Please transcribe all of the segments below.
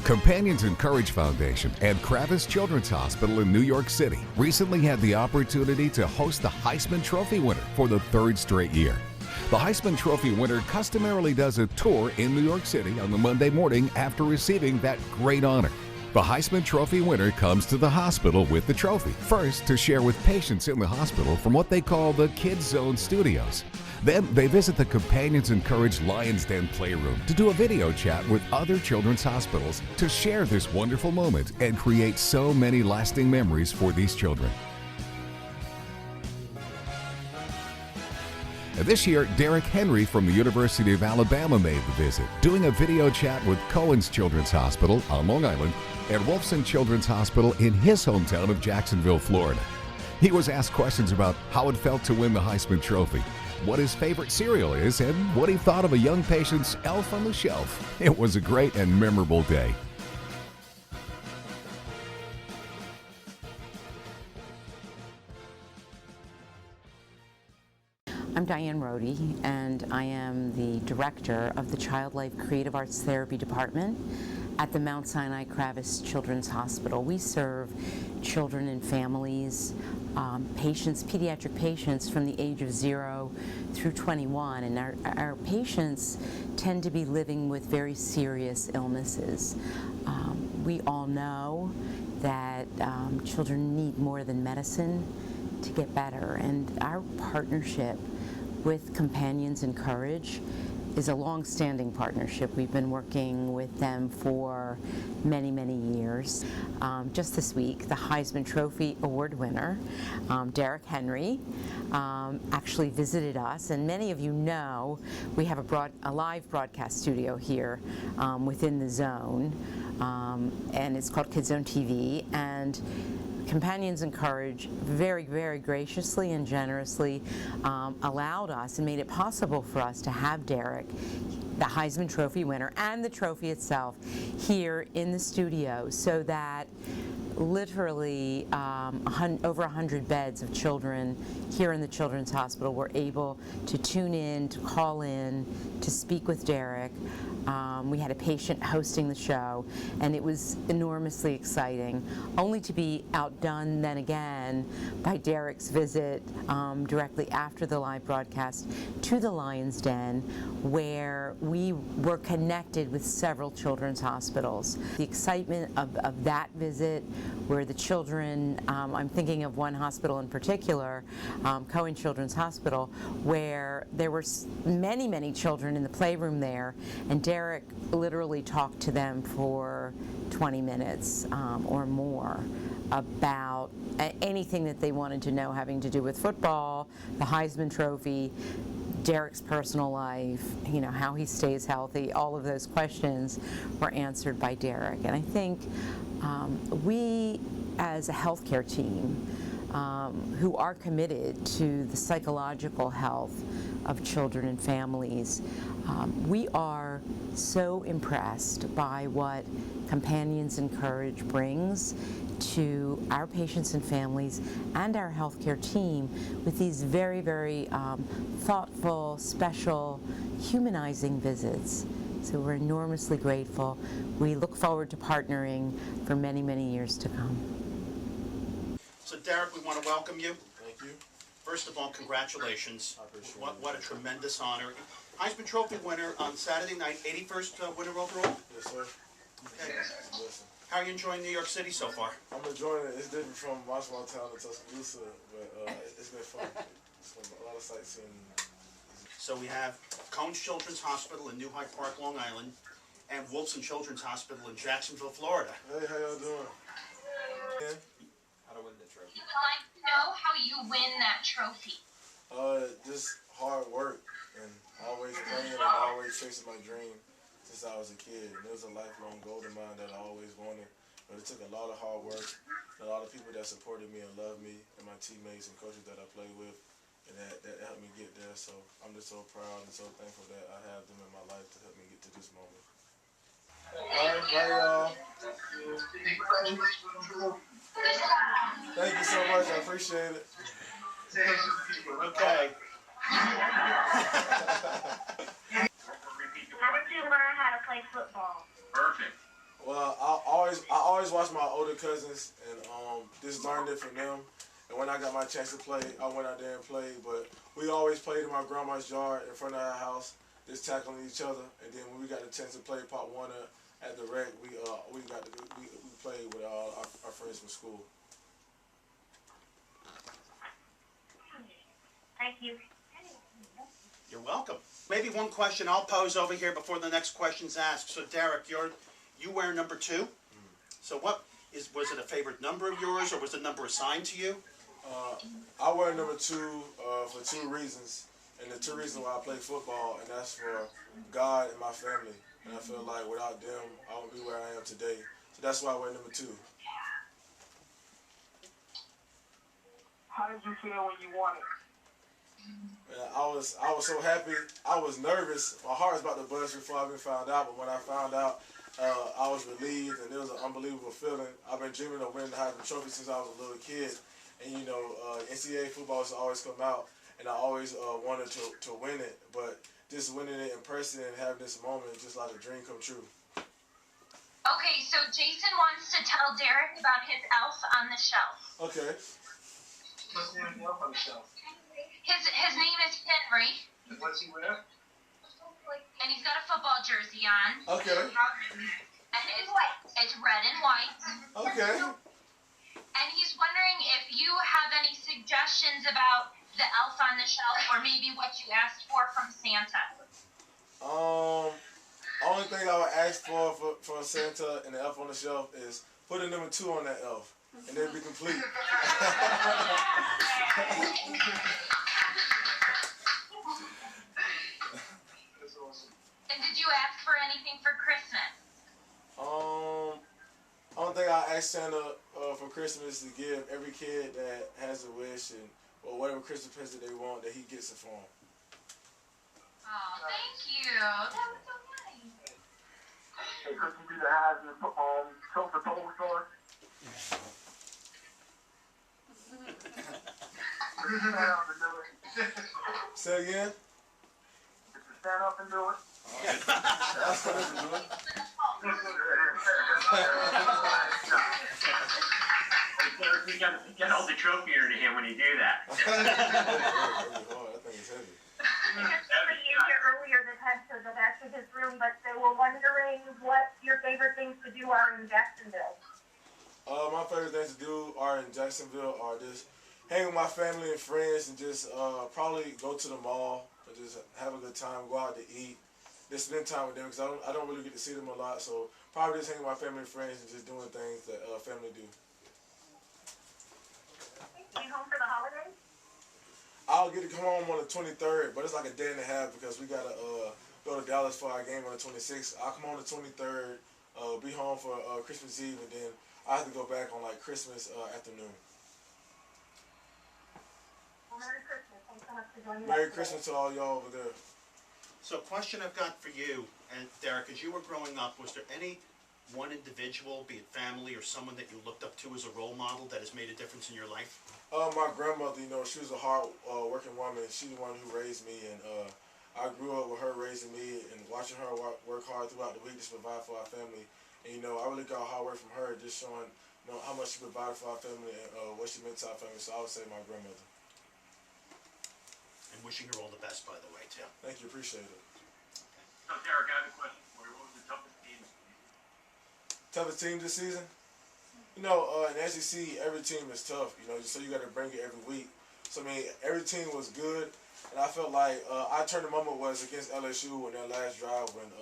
Companions in Courage Foundation and Kravis Children's Hospital in New York City recently had the opportunity to host the Heisman Trophy winner for the third straight year. The Heisman Trophy winner customarily does a tour in New York City on the Monday morning after receiving that great honor. The Heisman Trophy winner comes to the hospital with the trophy, first to share with patients in the hospital from what they call the Kids Zone Studios. Then they visit the Companions in Courage Lion's Den playroom to do a video chat with other children's hospitals to share this wonderful moment and create so many lasting memories for these children. And this year, Derrick Henry from the University of Alabama made the visit, doing a video chat with Cohen's Children's Hospital on Long Island and Wolfson Children's Hospital in his hometown of Jacksonville, Florida. He was asked questions about how it felt to win the Heisman Trophy, what his favorite cereal is, and what he thought of a young patient's elf on the shelf. It was a great and memorable day. I'm Diane Rohde, and I am the director of the Child Life Creative Arts Therapy Department at the Mount Sinai Kravis Children's Hospital. We serve children and families, patients, pediatric patients from the age of 0 through 21, and our patients tend to be living with very serious illnesses. We all know that children need more than medicine to get better, and our partnership with Companions in Courage is a long-standing partnership. We've been working with them for many, many years. Just this week, the Heisman Trophy award winner, Derrick Henry, actually visited us, and many of you know we have a live broadcast studio here within the zone, and it's called Kids Zone TV, and Companions in Courage very, very graciously and generously allowed us and made it possible for us to have Derrick, the Heisman Trophy winner, and the trophy itself here in the studio, so that literally over 100 beds of children here in the Children's Hospital were able to tune in, to call in, to speak with Derrick. We had a patient hosting the show, and it was enormously exciting, only to be outdone then again by Derrick's visit directly after the live broadcast to the Lion's Den, where we were connected with several children's hospitals. The excitement of that visit, where the children, I'm thinking of one hospital in particular, Cohen Children's Hospital, where there were many, many children in the playroom there, and Derrick literally talked to them for 20 minutes or more about anything that they wanted to know having to do with football, the Heisman Trophy, Derrick's personal life, you know, how he stays healthy. All of those questions were answered by Derrick. And I think we, as a healthcare team, who are committed to the psychological health of children and families, we are so impressed by what Companions in Courage brings to our patients and families and our healthcare team with these very, very thoughtful, special, humanizing visits. So we're enormously grateful. We look forward to partnering for many, many years to come. So Derrick, we want to welcome you. Thank you. First of all, congratulations. I appreciate What a tremendous honor. Heisman Trophy winner on Saturday night, 81st winner overall? Yes, sir. Okay. Listen, How are you enjoying New York City so far? I'm enjoying it. It's different from my small town in Tuscaloosa, but it's been fun. It's been a lot of sightseeing. So we have Cohen's Children's Hospital in New Hyde Park, Long Island, and Wolfson Children's Hospital in Jacksonville, Florida. Hey, how y'all doing? Yeah. How to win the trophy. We would like to know how you win that trophy. Just hard work and always praying and always chasing my dream since I was a kid. And it was a lifelong goal of mine that I always wanted. But it took a lot of hard work, and a lot of people that supported me and loved me, and my teammates and coaches that I played with, and that helped me get there. So I'm just so proud and so thankful that I have them in my life to help me get to this moment. All right, bye y'all. Thank you so much. I appreciate it. Okay. How did you learn how to play football? Perfect. Well, I always watch my older cousins and just learned it from them. And when I got my chance to play, I went out there and played. But we always played in my grandma's yard in front of our house, just tackling each other. And then when we got the chance to play Pop Warner at the rec, we played with our friends from school. Thank you. You're welcome. Maybe one question I'll pose over here before the next question's asked. So Derrick, you wear number 2. So was it a favorite number of yours, or was the number assigned to you? I wear number 2 for 2 reasons. And the 2 reasons why I play football, and that's for God and my family. And I feel like without them, I wouldn't be where I am today. So that's why I wear number 2. How did you feel when you won it? Man, I was so happy. I was nervous. My heart was about to bust before I even found out. But when I found out, I was relieved, and it was an unbelievable feeling. I've been dreaming of winning the Heisman Trophy since I was a little kid. And you know, NCAA football has always come out, and I always wanted to win it. But just winning it in person and having this moment is just like a dream come true. Okay, so Jason wants to tell Derrick about his elf on the shelf. Okay. What's the name of the elf on the shelf? His name is Henry, What's he wear? and he's got a football jersey on. Okay. And it's red and white. Okay. And he's wondering if you have any suggestions about the elf on the shelf, or maybe what you asked for from Santa. Only thing I would ask for Santa and the elf on the shelf is put a number 2 on that elf, and it'd be complete. And did you ask for anything for Christmas? Only thing I ask Santa for Christmas is to give every kid that has a wish or whatever Christmas present they want, that he gets it for them. Oh, thank you. That was so nice. Hey, could you do the Heisman Trophy pole for us? Stand up and do it. Say again? Could you stand up and do it? That's what it's doing. You got all the trophy under him when you do that. That thing is heavy. Somebody in here earlier that had to go back to his room, but they were wondering what your favorite things to do are in Jacksonville. My favorite things to do are in Jacksonville are just hang with my family and friends and just probably go to the mall and just have a good time, go out to eat, just spend time with them because I don't really get to see them a lot. So probably just hang with my family and friends and just doing things that family do. Are you home for the holidays? I'll get to come home on the 23rd, but it's like a day and a half because we gotta go to Dallas for our game on the 26th. I'll come on the 23rd, be home for Christmas Eve, and then I have to go back on like Christmas afternoon. Well, Merry Christmas. Thanks so much for joining us. Merry Christmas to all y'all over there. So a question I've got for you, and Derrick, as you were growing up, was there any one individual, be it family or someone that you looked up to as a role model that has made a difference in your life? My grandmother, you know, she was a hard working woman. She's the one who raised me, and I grew up with her raising me and watching her work hard throughout the week to provide for our family. And you know, I really got hard work from her, just showing how much she provided for our family and what she meant to our family. So I would say my grandmother. And wishing her all the best, by the way, too. Thank you, appreciate it. So, Derrick, I have a question for you. What was the toughest game? Toughest team this season? You know, in the SEC, every team is tough, you know, so you got to bring it every week. So, I mean, every team was good, and I felt like our turning moment was against LSU in their last drive when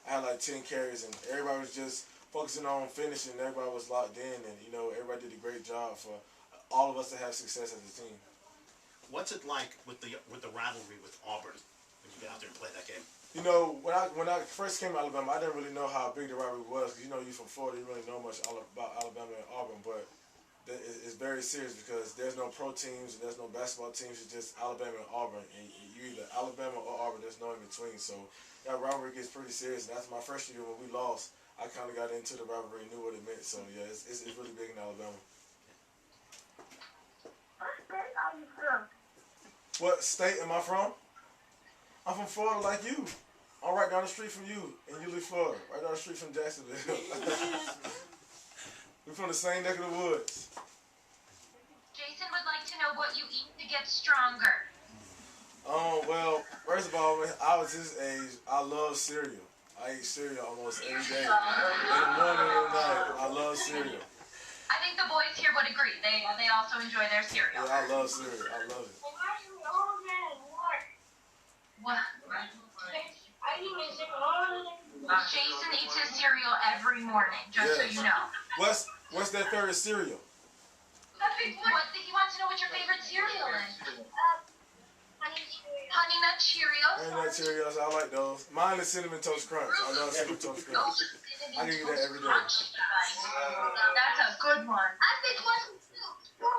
I had like 10 carries, and everybody was just focusing on finishing, and everybody was locked in, and, you know, everybody did a great job for all of us to have success as a team. What's it like with the rivalry with Auburn when you get out there and play that game? You know, when I first came to Alabama, I didn't really know how big the rivalry was. Because, you know, you're from Florida, you really know much about Alabama and Auburn. But it's very serious because there's no pro teams and there's no basketball teams. It's just Alabama and Auburn. And you're either Alabama or Auburn. There's no in between. So that rivalry gets pretty serious. And that's my first year when we lost. I kind of got into the rivalry and knew what it meant. So, yeah, it's really big in Alabama. What state are you from? What state am I from? I'm from Florida like you. I'm right down the street from you in Yulee, Florida. Right down the street from Jacksonville. We're from the same neck of the woods. Jason would like to know what you eat to get stronger. Well, first of all, when I was his age, I love cereal. I eat cereal almost every day. In the morning and night, I love cereal. I think the boys here would agree. They also enjoy their cereal. Yeah, I love cereal. I love it. What? Jason eats his cereal every morning, just so you know. What's that favorite cereal? He wants to know what your favorite cereal is. Honey Nut Cheerios. Honey Nut Cheerios, I like those. Mine is Cinnamon Toast Crunch. I love Cinnamon Toast Crunch. I can eat that every day. That's a good one.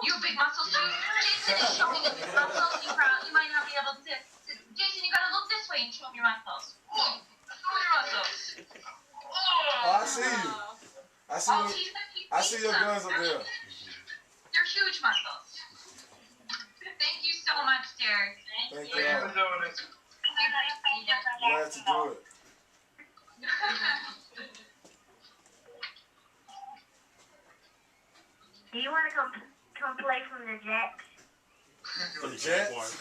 You have big muscles too? Jason is showing his big muscles. You might not be able to. Jason, you gotta look this way and show me your muscles. Show me your muscles. Oh, I see you. I see your guns up there. They're huge muscles. Thank you so much, Derrick. Thank you. Glad to do it. Do you want to come play from the Jets? For the Jets? Jaguars.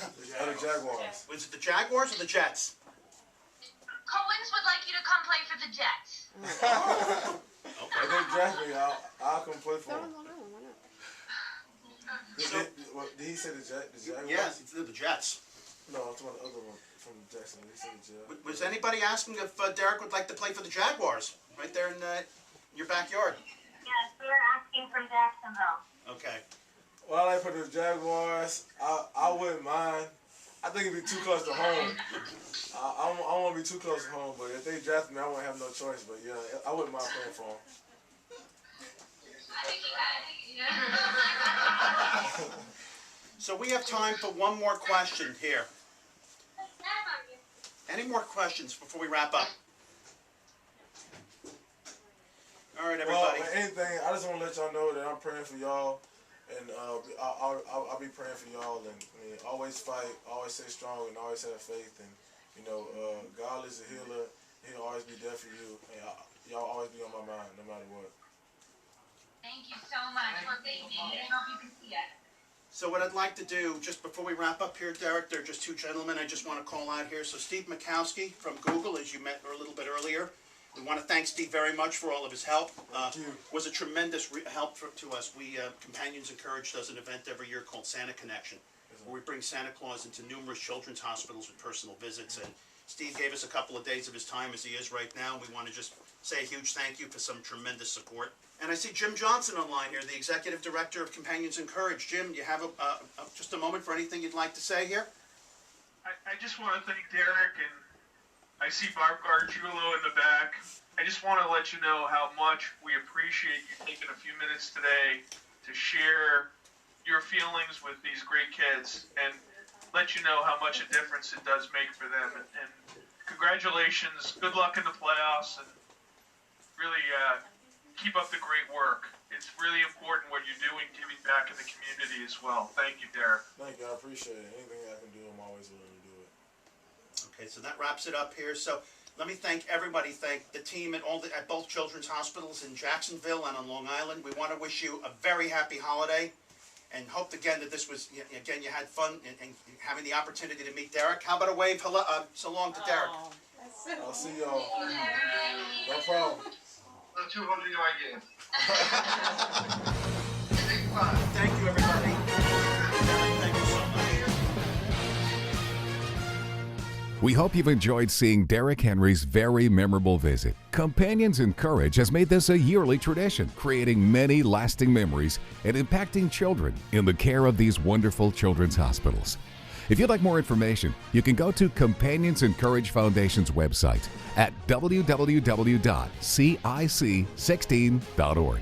Or the Jaguars? Was it the Jaguars or the Jets? Cohen's would like you to come play for the Jets. If they draft me, I'll come play for them. Did he say the Jaguars? Yes, it's the Jets. No, I'm talking about the other one from Jacksonville. He said the Jaguars. Was anybody asking if Derrick would like to play for the Jaguars? Right there in your backyard. Yes, we were asking from Jacksonville. Okay. Well, I like for the Jaguars. I wouldn't mind. I think it'd be too close to home. I don't want to be too close to home, but if they draft me, I won't have no choice. But yeah, I wouldn't mind playing for them. So we have time for one more question here. Any more questions before we wrap up? All right, everybody. Well, anything, I just want to let y'all know that I'm praying for y'all, and I'll be praying for y'all, and always fight, always stay strong, and always have faith, and God is a healer. He'll always be there for you, and y'all always be on my mind, no matter what. Thank you so much for being here. I hope you can see it. So what I'd like to do, just before we wrap up here, Derrick, there are just two gentlemen I just want to call out here. So Steve Mikowski from Google, as you met a little bit earlier. We want to thank Steve very much for all of his help. Was a tremendous help to us. Companions in Courage does an event every year called Santa Connection, where we bring Santa Claus into numerous children's hospitals with personal visits. And Steve gave us a couple of days of his time, as he is right now. We want to just say a huge thank you for some tremendous support. And I see Jim Johnson online here, the Executive Director of Companions in Courage. Jim, do you have just a moment for anything you'd like to say here? I just want to thank Derrick, and I see Barb Gargiulo in the back. I just want to let you know how much we appreciate you taking a few minutes today to share your feelings with these great kids and let you know how much a difference it does make for them. And congratulations, good luck in the playoffs, and really keep up the great work. It's really important what you're doing, giving back in the community as well. Thank you, Derrick. Thank you, I appreciate it. Anything I can do, I'm always willing to do it. Okay, so that wraps it up here. So let me thank everybody, thank the team at both children's hospitals in Jacksonville and on Long Island. We want to wish you a very happy holiday, and hope again that this was, again, you had fun and having the opportunity to meet Derrick. How about a wave so long to Derrick? I'll see y'all. No problem. 200 yard game. Thank you, everybody. Thank you so much. We hope you've enjoyed seeing Derrick Henry's very memorable visit. Companions in Courage has made this a yearly tradition, creating many lasting memories and impacting children in the care of these wonderful children's hospitals. If you'd like more information, you can go to Companions in Courage Foundation's website at www.cic16.org.